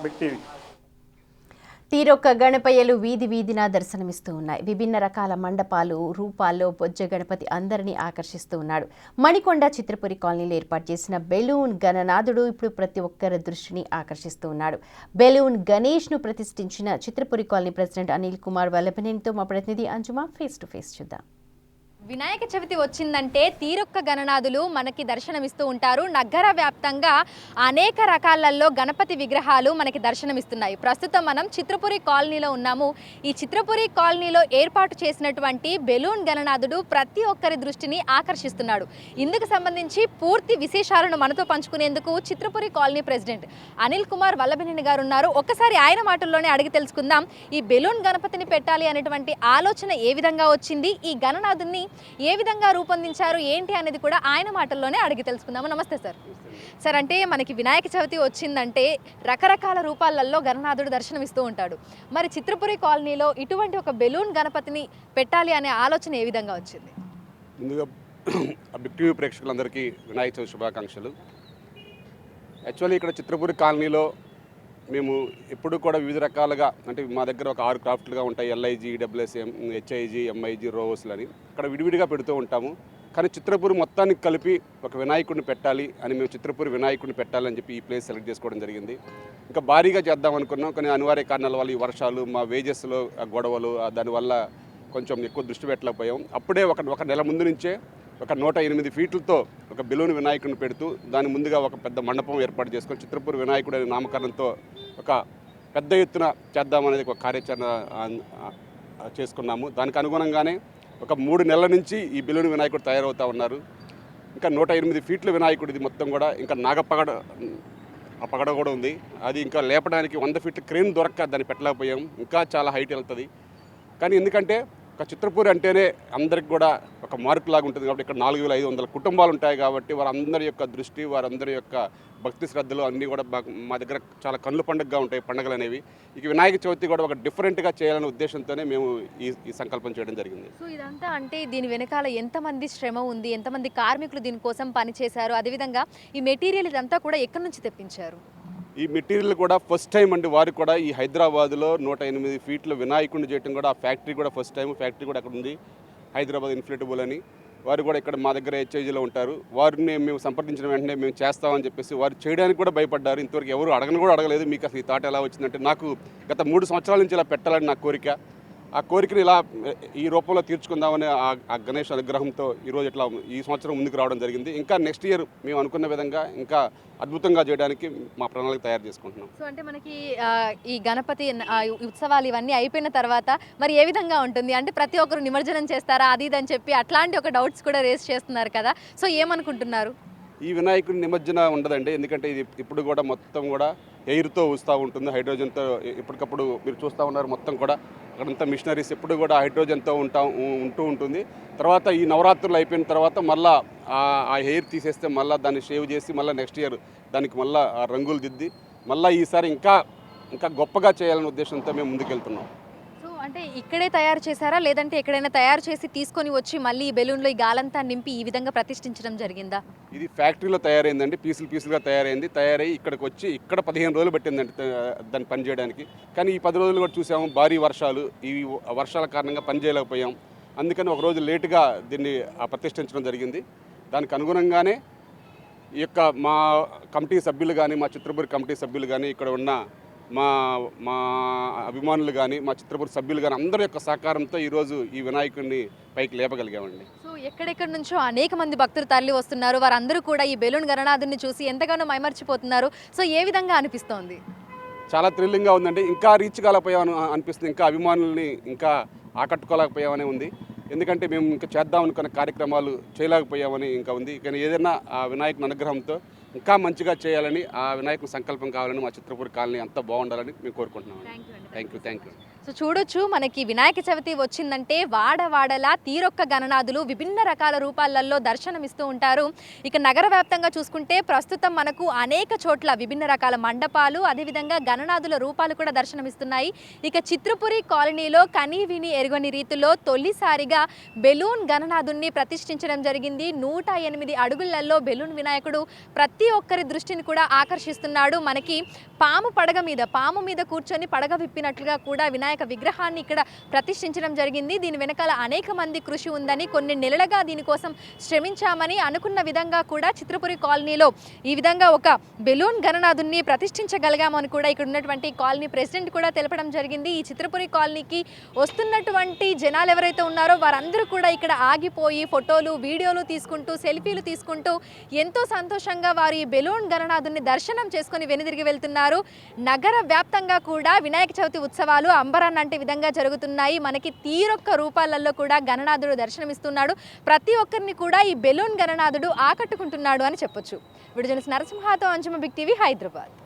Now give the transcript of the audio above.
Big TV. తీరొక్క గణపయ్యలు వీధి వీధిన దర్శనమిస్తూ ఉన్నాయి. విభిన్న రకాల మండపాలు రూపాల్లో బొజ్జ గణపతి అందరినీ ఆకర్షిస్తూ ఉన్నాడు. మణికొండ చిత్రపురి కాలనీలో ఏర్పాటు చేసిన బెలూన్ గణనాథుడు ఇప్పుడు ప్రతి ఒక్కరి దృష్టిని ఆకర్షిస్తూ ఉన్నాడు. బెలూన్ గణేష్ ను ప్రతిష్ఠించిన చిత్రపురి కాలనీ ప్రెసిడెంట్ అనిల్ కుమార్ వల్లభనేనితో మా ప్రతినిధి అంజుమా ఫేస్ టు ఫేస్ చూద్దాం. వినాయక చవితి వచ్చిందంటే తీరొక్క గణనాథులు మనకి దర్శనమిస్తూ ఉంటారు. నగర వ్యాప్తంగా అనేక రకాలలో గణపతి విగ్రహాలు మనకి దర్శనమిస్తున్నాయి. ప్రస్తుతం మనం చిత్రపురి కాలనీలో ఉన్నాము. ఈ చిత్రపురి కాలనీలో ఏర్పాటు చేసినటువంటి బెలూన్ గణనాథుడు ప్రతి ఒక్కరి దృష్టిని ఆకర్షిస్తున్నాడు. ఇందుకు సంబంధించి పూర్తి విశేషాలను మనతో పంచుకునేందుకు చిత్రపురి కాలనీ ప్రెసిడెంట్ అనిల్ కుమార్ వల్లభనేని గారు ఉన్నారు. ఒక్కసారి ఆయన మాటల్లోనే అడిగి తెలుసుకుందాం. ఈ బెలూన్ గణపతిని పెట్టాలి అనేటువంటి ఆలోచన ఏ విధంగా వచ్చింది, ఈ గణనాథుని ఏ విధంగా రూపొందించారు ఏంటి అనేది కూడా ఆయన మాటల్లోనే అడిగి తెలుసుకుందాము. నమస్తే సార్. సార్, అంటే మనకి వినాయక చవితి వచ్చిందంటే రకరకాల రూపాలలో గణనాథుడు దర్శనమిస్తూ ఉంటాడు. మరి చిత్రపురి కాలనీలో ఇటువంటి ఒక బెలూన్ గణపతిని పెట్టాలి అనే ఆలోచన ఏ విధంగా వచ్చింది? ముందుగా బిగ్ టీవీ ప్రేక్షకులందరికీ వినాయక చవితి శుభాకాంక్షలు. యాక్చువల్లీ ఇక్కడ చిత్రపురి కాలనీలో మేము ఎప్పుడు కూడా వివిధ రకాలుగా, అంటే మా దగ్గర ఒక 6 క్రాఫ్ట్లుగా ఉంటాయి. ఎల్ఐజీ, డబ్ల్యూఎస్ఎం, హెచ్ఐజీ, ఎంఐజీ, రోవర్స్లు అని అక్కడ విడివిడిగా పెడుతూ ఉంటాము. కానీ చిత్రపురి మొత్తానికి కలిపి ఒక వినాయకుడిని పెట్టాలి అని మేము చిత్రపురి వినాయకుడిని పెట్టాలని చెప్పి ఈ ప్లేస్ సెలెక్ట్ చేసుకోవడం జరిగింది. ఇంకా భారీగా చేద్దాం అనుకున్నాం, కానీ అనివార్య కారణాల వల్ల ఈ వర్షాలు, మా వేజెస్లో గొడవలు, దానివల్ల కొంచెం ఎక్కువ దృష్టి పెట్టలేకపోయాం. అప్పుడే ఒక నెల ముందు నుంచే ఒక 108 ఫీట్లతో ఒక బెలూన్ వినాయకుడిని పెడుతూ దాని ముందుగా ఒక పెద్ద మండపం ఏర్పాటు చేసుకొని చిత్రపురి వినాయకుడు అనే నామకరణంతో ఒక పెద్ద ఎత్తున చేద్దామనేది ఒక కార్యాచరణ చేసుకున్నాము. దానికి అనుగుణంగానే ఒక 3 నెలల నుంచి ఈ బెలూన్ వినాయకుడు తయారవుతూ ఉన్నారు. ఇంకా 108 ఫీట్ల వినాయకుడిది మొత్తం కూడా. ఇంకా ఆ పగడ కూడా ఉంది. అది ఇంకా లేపడానికి 100 ఫీట్ల క్రేన్ దొరక్క దాన్ని పెట్టలేకపోయాం. ఇంకా చాలా హైట్ వెళ్తుంది. కానీ ఎందుకంటే ఒక చిత్రపూరి అంటేనే అందరికి కూడా ఒక మార్కు లాగా ఉంటుంది కాబట్టి ఇక్కడ 4500 కుటుంబాలు ఉంటాయి కాబట్టి వారందరి యొక్క దృష్టి, వారందరి యొక్క భక్తి శ్రద్ధలు అన్నీ కూడా మా దగ్గర చాలా కన్నుల పండుగగా ఉంటాయి పండుగలు అనేవి. ఇక వినాయక చవితి కూడా ఒక డిఫరెంట్గా చేయాలనే ఉద్దేశంతోనే మేము ఈ సంకల్పం చేయడం జరిగింది. సో ఇదంతా అంటే దీని వెనకాల ఎంతమంది శ్రమ ఉంది, ఎంతమంది కార్మికులు దీనికోసం పనిచేశారు, అదేవిధంగా ఈ మెటీరియల్ ఇదంతా కూడా ఎక్కడి నుంచి తెప్పించారు? ఈ మెటీరియల్ కూడా ఫస్ట్ టైం అండి. వారు కూడా ఈ హైదరాబాద్లో 108 ఫీట్ల వినాయకుడిని చేయడం కూడా ఆ ఫ్యాక్టరీ కూడా ఫస్ట్ టైం. ఫ్యాక్టరీ కూడా అక్కడ ఉంది, హైదరాబాద్ ఇన్ఫ్లేటబుల్ అని. వారు కూడా ఇక్కడ మా దగ్గర హెచ్ఐజీలో ఉంటారు. వారిని మేము సంప్రదించిన వెంటనే మేము చేస్తామని చెప్పేసి వారు చేయడానికి కూడా భయపడ్డారు. ఇంతవరకు ఎవరు అడగలేదు. మీకు అసలు ఈ థాట్ ఎలా వచ్చిందంటే, నాకు గత 3 సంవత్సరాల నుంచి ఇలా పెట్టాలని నా కోరిక. ఆ కోరికను ఇలా ఈ రూపంలో తీర్చుకుందామనే ఆ గణేష్ అనుగ్రహంతో ఈరోజు ఇట్లా ఈ సంవత్సరం ముందుకు రావడం జరిగింది. ఇంకా నెక్స్ట్ ఇయర్ మేము అనుకున్న విధంగా ఇంకా అద్భుతంగా చేయడానికి మా ప్రణాళిక తయారు చేసుకుంటున్నాం. సో అంటే మనకి ఈ గణపతి ఉత్సవాలు ఇవన్నీ అయిపోయిన తర్వాత మరి ఏ విధంగా ఉంటుంది? అంటే ప్రతి ఒక్కరు నిమజ్జనం చేస్తారా అది ఇది అని చెప్పి అట్లాంటి ఒక డౌట్స్ కూడా రేస్ చేస్తున్నారు కదా. సో ఏమనుకుంటున్నారు? ఈ వినాయకుడి నిమజ్జన ఉండదండి. ఎందుకంటే ఇది ఇప్పుడు కూడా మొత్తం కూడా ఎయిర్తో వస్తూ ఉంటుంది, హైడ్రోజన్తో. ఎప్పటికప్పుడు మీరు చూస్తూ ఉన్నారు మొత్తం కూడా అక్కడంతా మిషనరీస్ ఎప్పుడు కూడా హైడ్రోజన్తో ఉంటూ ఉంటుంది. తర్వాత ఈ నవరాత్రులు అయిపోయిన తర్వాత మళ్ళీ ఆ హెయిర్ తీసేస్తే మళ్ళీ దాన్ని షేవ్ చేసి మళ్ళీ నెక్స్ట్ ఇయర్ దానికి మళ్ళీ రంగులు దిద్ది మళ్ళీ ఈసారి ఇంకా గొప్పగా చేయాలనే ఉద్దేశంతో మేము ముందుకెళ్తున్నాం. అంటే ఇక్కడే తయారు చేశారా, లేదంటే ఎక్కడైనా తయారు చేసి తీసుకొని వచ్చి మళ్ళీ ఈ బెలూన్లో ఈ గాలంతా నింపి ఈ విధంగా ప్రతిష్ఠించడం జరిగిందా? ఇది ఫ్యాక్టరీలో తయారైందండి. పీసులుగా తయారయ్యి ఇక్కడికి వచ్చి ఇక్కడ 15 రోజులు పట్టిందండి దాన్ని పని చేయడానికి. కానీ ఈ 10 రోజులు కూడా చూసాము, భారీ వర్షాలు. ఈ వర్షాల కారణంగా పని చేయలేకపోయాం. అందుకని ఒక రోజు లేటుగా దీన్ని ప్రతిష్ఠించడం జరిగింది. దానికి అనుగుణంగానే ఈ యొక్క మా కమిటీ సభ్యులు కానీ, మా చిత్రపురి కమిటీ సభ్యులు కానీ, ఇక్కడ ఉన్న మా అభిమానులు కానీ, మా చిత్రపురి సభ్యులు కానీ అందరి యొక్క సహకారంతో ఈరోజు ఈ వినాయకుడిని పైకి లేపగలిగామండి. సో ఎక్కడెక్కడి నుంచో అనేక మంది భక్తులు తరలి వస్తున్నారు. వారందరూ కూడా ఈ బెలూన్ గణనాథుని చూసి ఎంతగానో మైమర్చిపోతున్నారు. సో ఏ విధంగా అనిపిస్తోంది? చాలా థ్రిల్లింగ్గా ఉందండి. ఇంకా రీచ్ కాలేకపోయామని అనిపిస్తుంది. ఇంకా అభిమానుల్ని ఇంకా ఆకట్టుకోలేకపోయామని ఉంది. ఎందుకంటే మేము ఇంకా చేద్దాం అనుకున్న కార్యక్రమాలు చేయలేకపోయామని ఇంకా ఉంది. కానీ ఏదైనా ఆ వినాయకుని అనుగ్రహంతో ఇంకా మంచిగా చేయాలని, ఆ వినాయకుని సంకల్పం కావాలని మా చిత్రపురి కాలనీ అంతా బాగుండాలని మేము కోరుకుంటున్నాం. Thank you. సో చూడొచ్చు మనకి వినాయక చవితి వచ్చిందంటే వాడవాడలా తీరొక్క గణనాథులు విభిన్న రకాల రూపాలలో దర్శనమిస్తూ ఉంటారు. ఇక నగర వ్యాప్తంగా చూసుకుంటే ప్రస్తుతం మనకు అనేక చోట్ల విభిన్న రకాల మండపాలు అదేవిధంగా గణనాథుల రూపాలు కూడా దర్శనమిస్తున్నాయి. ఇక చిత్రపురి కాలనీలో కని విని ఎరుగని రీతిలో తొలిసారిగా బెలూన్ గణనాథుణ్ణి ప్రతిష్ఠించడం జరిగింది. 108 అడుగులలో బెలూన్ వినాయకుడు ప్రతి ఒక్కరి దృష్టిని కూడా ఆకర్షిస్తున్నాడు. మనకి పాము మీద కూర్చొని పడగ విప్పినట్లుగా కూడా వినాయక విగ్రహాన్ని ఇక్కడ ప్రతిష్ఠించడం జరిగింది. దీని వెనకాల అనేక మంది కృషి ఉందని, కొన్ని నెలలుగా దీనికోసం శ్రమించామని, అనుకున్న విధంగా కూడా చిత్రపురి కాలనీలో ఈ విధంగా ఒక బెలూన్ గణనాథుణ్ణి ప్రతిష్ఠించగలిగామని కూడా ఇక్కడ ఉన్నటువంటి కాలనీ ప్రెసిడెంట్ కూడా తెలపడం జరిగింది. ఈ చిత్రపురి కాలనీకి వస్తున్నటువంటి జనాలు ఎవరైతే ఉన్నారో వారందరూ కూడా ఇక్కడ ఆగిపోయి ఫోటోలు వీడియోలు తీసుకుంటూ సెల్ఫీలు తీసుకుంటూ ఎంతో సంతోషంగా వారు ఈ బెలూన్ గణనాథుణ్ణి దర్శనం చేసుకొని వెనుదిరిగి వెళ్తున్నారు. నగర వ్యాప్తంగా కూడా వినాయక చవితి ఉత్సవాలు అంబరాన్నంటే విధంగా జరుగుతున్నాయి. మనకి తీరొక్క రూపాలలో కూడా గణనాథుడు దర్శనమిస్తున్నాడు. ప్రతి ఒక్కరిని కూడా ఈ బెలూన్ గణనాథుడు ఆకట్టుకుంటున్నాడు అని చెప్పొచ్చు. వీడియో జర్నలిస్ట్ నరసింహతో అంజుమ బిగ్ టీవీ హైదరాబాద్.